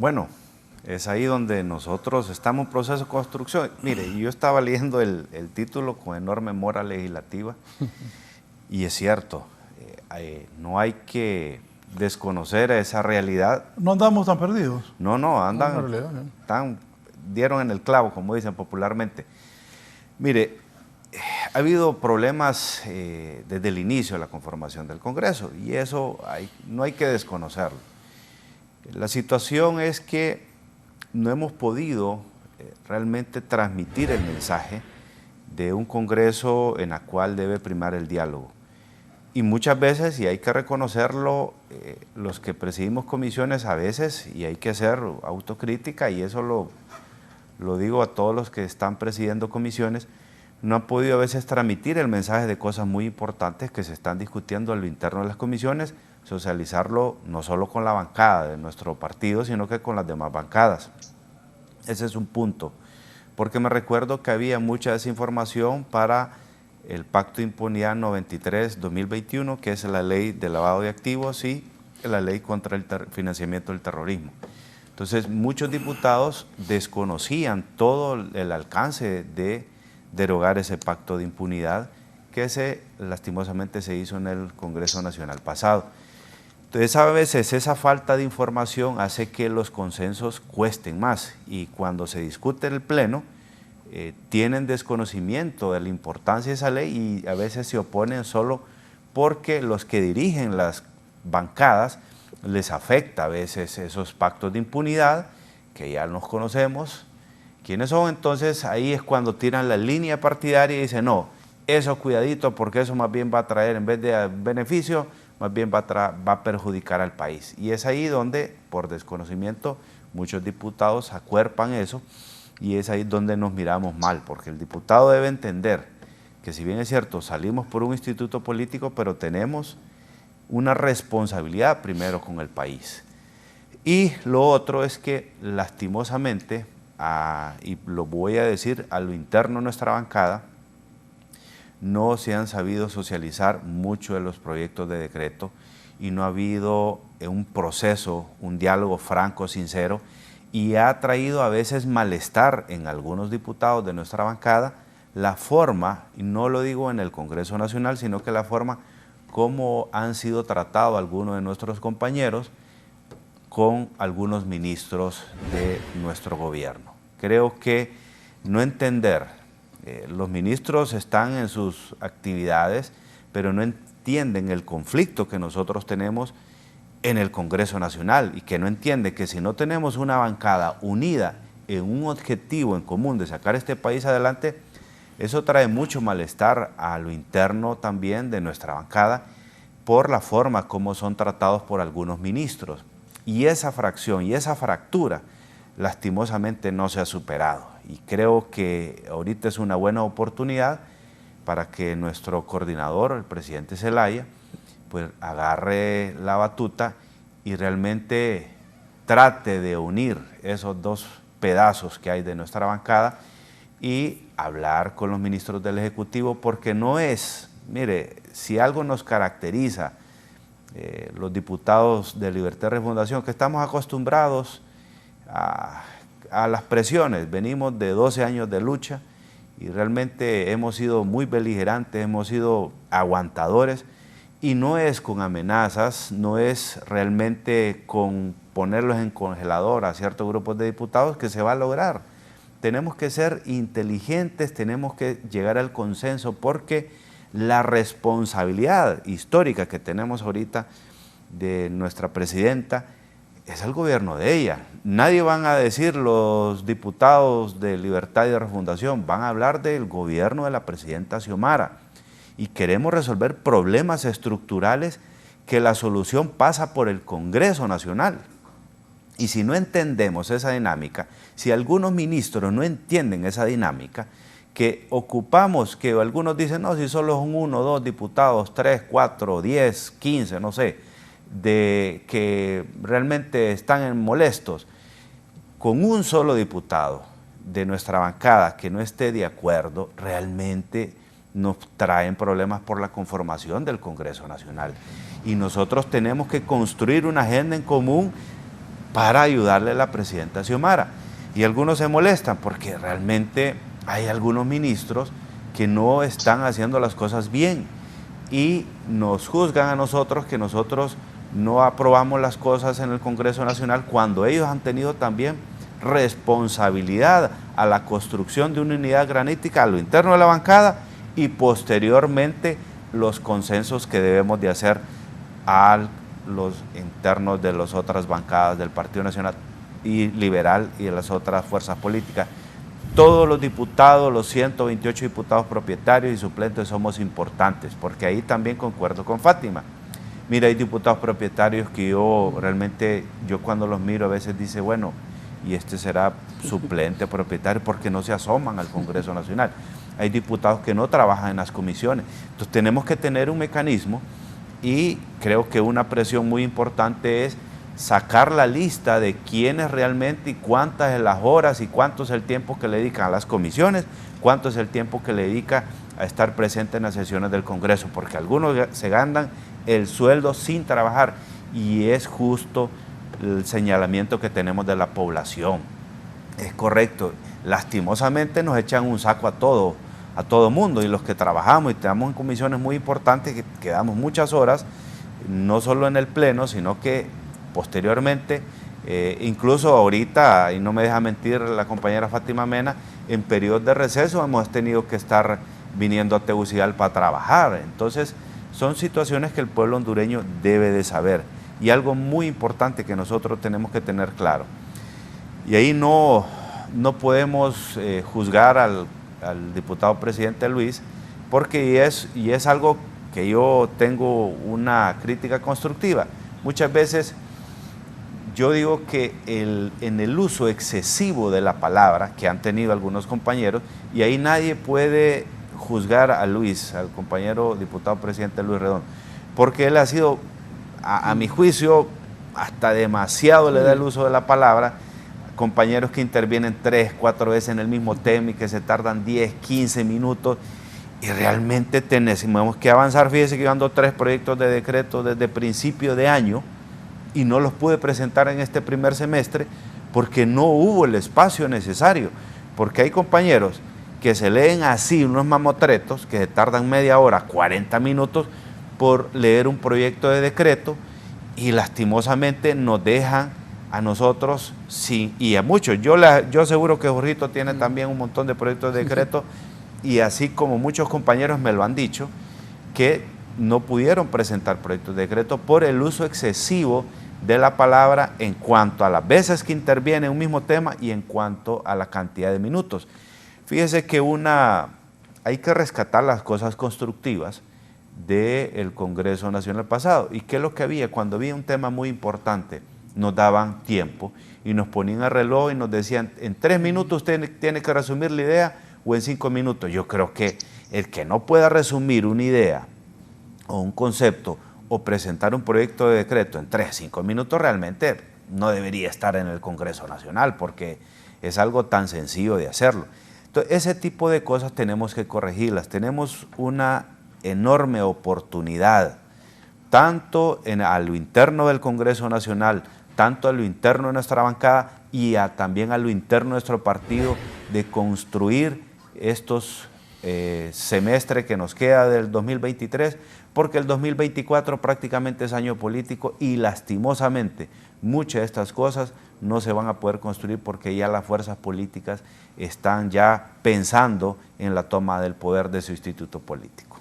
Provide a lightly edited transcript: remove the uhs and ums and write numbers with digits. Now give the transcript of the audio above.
Bueno, es ahí donde nosotros estamos en proceso de construcción. Mire, yo estaba leyendo el título con enorme mora legislativa y es cierto, no hay que desconocer esa realidad. No andamos tan perdidos. No, andan, dieron en el clavo, como dicen popularmente. Mire, ha habido problemas desde el inicio de la conformación del Congreso y eso no hay que desconocerlo. La situación es que no hemos podido realmente transmitir el mensaje de un Congreso en el cual debe primar el diálogo. Y muchas veces, y hay que reconocerlo, los que presidimos comisiones a veces, y hay que hacer autocrítica, y eso lo digo a todos los que están presidiendo comisiones, no han podido a veces transmitir el mensaje de cosas muy importantes que se están discutiendo a lo interno de las comisiones, socializarlo no solo con la bancada de nuestro partido, sino que con las demás bancadas. Ese es un punto, porque me recuerdo que había mucha desinformación para el Pacto de Impunidad 93-2021, que es la ley de lavado de activos y la ley contra el financiamiento del terrorismo. Entonces, muchos diputados desconocían todo el alcance de derogar ese pacto de impunidad que lastimosamente se hizo en el Congreso Nacional pasado. Entonces, a veces esa falta de información hace que los consensos cuesten más y cuando se discute en el Pleno, tienen desconocimiento de la importancia de esa ley y a veces se oponen solo porque los que dirigen las bancadas les afecta a veces esos pactos de impunidad, que ya nos conocemos. ¿Quiénes son? Entonces ahí es cuando tiran la línea partidaria y dicen, no, eso cuidadito porque eso más bien va a traer, en vez de beneficio, más bien va a perjudicar al país. Y es ahí donde, por desconocimiento, muchos diputados acuerpan eso y es ahí donde nos miramos mal, porque el diputado debe entender que si bien es cierto, salimos por un instituto político, pero tenemos una responsabilidad primero con el país. Y lo otro es que lastimosamente, y lo voy a decir a lo interno de nuestra bancada, no se han sabido socializar mucho de los proyectos de decreto y no ha habido un proceso, un diálogo franco, sincero, y ha traído a veces malestar en algunos diputados de nuestra bancada la forma, y no lo digo en el Congreso Nacional, sino que la forma como han sido tratados algunos de nuestros compañeros con algunos ministros de nuestro gobierno. Creo que no entender, los ministros están en sus actividades, pero no entienden el conflicto que nosotros tenemos en el Congreso Nacional y que no entiende que si no tenemos una bancada unida en un objetivo en común de sacar este país adelante, eso trae mucho malestar a lo interno también de nuestra bancada por la forma como son tratados por algunos ministros. Y esa fracción y esa fractura lastimosamente no se ha superado. Y creo que ahorita es una buena oportunidad para que nuestro coordinador, el presidente Zelaya, pues agarre la batuta y realmente trate de unir esos dos pedazos que hay de nuestra bancada y hablar con los ministros del Ejecutivo, porque no es, mire, si algo nos caracteriza, los diputados de Libertad y Refundación, que estamos acostumbrados a las presiones, venimos de 12 años de lucha y realmente hemos sido muy beligerantes, hemos sido aguantadores, y no es con amenazas, no es realmente con ponerlos en congelador a ciertos grupos de diputados que se va a lograr. Tenemos que ser inteligentes, tenemos que llegar al consenso, porque la responsabilidad histórica que tenemos ahorita de nuestra presidenta es el gobierno de ella. Nadie van a decir los diputados de Libertad y de Refundación, van a hablar del gobierno de la presidenta Xiomara. Y queremos resolver problemas estructurales que la solución pasa por el Congreso Nacional. Y si no entendemos esa dinámica, si algunos ministros no entienden esa dinámica, que ocupamos, que algunos dicen, no, si solo son 1, 2 diputados, 3, 4, 10, 15, no sé, de que realmente están molestos, con un solo diputado de nuestra bancada que no esté de acuerdo, realmente nos traen problemas por la conformación del Congreso Nacional. Y nosotros tenemos que construir una agenda en común para ayudarle a la presidenta Xiomara. Y algunos se molestan porque realmente hay algunos ministros que no están haciendo las cosas bien y nos juzgan a nosotros que nosotros no aprobamos las cosas en el Congreso Nacional cuando ellos han tenido también responsabilidad a la construcción de una unidad granítica a lo interno de la bancada y posteriormente los consensos que debemos de hacer a los internos de las otras bancadas del Partido Nacional y Liberal y de las otras fuerzas políticas. Todos los diputados, los 128 diputados propietarios y suplentes somos importantes, porque ahí también concuerdo con Fátima. Mira, hay diputados propietarios que yo cuando los miro a veces dice, bueno, y este será suplente propietario porque no se asoman al Congreso Nacional. Hay diputados que no trabajan en las comisiones. Entonces tenemos que tener un mecanismo y creo que una presión muy importante es sacar la lista de quiénes realmente y cuántas es las horas y cuánto es el tiempo que le dedican a las comisiones, cuánto es el tiempo que le dedica a estar presente en las sesiones del Congreso, porque algunos se ganan el sueldo sin trabajar y es justo el señalamiento que tenemos de la población. Es correcto, lastimosamente nos echan un saco a todo mundo y los que trabajamos y estamos en comisiones muy importantes que quedamos muchas horas, no solo en el pleno, sino que posteriormente, incluso ahorita, y no me deja mentir la compañera Fátima Mena, en periodos de receso hemos tenido que estar viniendo a Tegucigalpa a trabajar. Entonces, son situaciones que el pueblo hondureño debe de saber. Y algo muy importante que nosotros tenemos que tener claro. Y ahí no podemos juzgar al diputado presidente Luis, porque es algo que yo tengo una crítica constructiva. Muchas veces yo digo que en el uso excesivo de la palabra que han tenido algunos compañeros, y ahí nadie puede juzgar a Luis, al compañero diputado presidente Luis Redondo, porque él ha sido, a mi juicio, hasta demasiado le da el uso de la palabra, compañeros que intervienen 3, 4 veces en el mismo tema y que se tardan 10, 15 minutos, y realmente tenemos que avanzar. Fíjese que yo ando 3 proyectos de decreto desde principio de año, y no los pude presentar en este primer semestre porque no hubo el espacio necesario, porque hay compañeros que se leen así unos mamotretos que se tardan media hora, 40 minutos por leer un proyecto de decreto y lastimosamente nos dejan a nosotros y a muchos. Yo aseguro que Jorgito tiene también un montón de proyectos de decreto y así como muchos compañeros me lo han dicho, que no pudieron presentar proyectos de decreto por el uso excesivo de la palabra en cuanto a las veces que interviene un mismo tema y en cuanto a la cantidad de minutos. Fíjese que hay que rescatar las cosas constructivas del Congreso Nacional pasado. ¿Y qué es lo que había? Cuando había un tema muy importante, nos daban tiempo y nos ponían el reloj y nos decían, en 3 minutos usted tiene que resumir la idea o en 5 minutos. Yo creo que el que no pueda resumir una idea o un concepto o presentar un proyecto de decreto en 3, 5 minutos realmente no debería estar en el Congreso Nacional porque es algo tan sencillo de hacerlo. Entonces, ese tipo de cosas tenemos que corregirlas. Tenemos una enorme oportunidad, tanto a lo interno del Congreso Nacional, tanto a lo interno de nuestra bancada y también a lo interno de nuestro partido, de construir estos semestre que nos queda del 2023, porque el 2024 prácticamente es año político y lastimosamente muchas de estas cosas no se van a poder construir porque ya las fuerzas políticas están ya pensando en la toma del poder de su instituto político.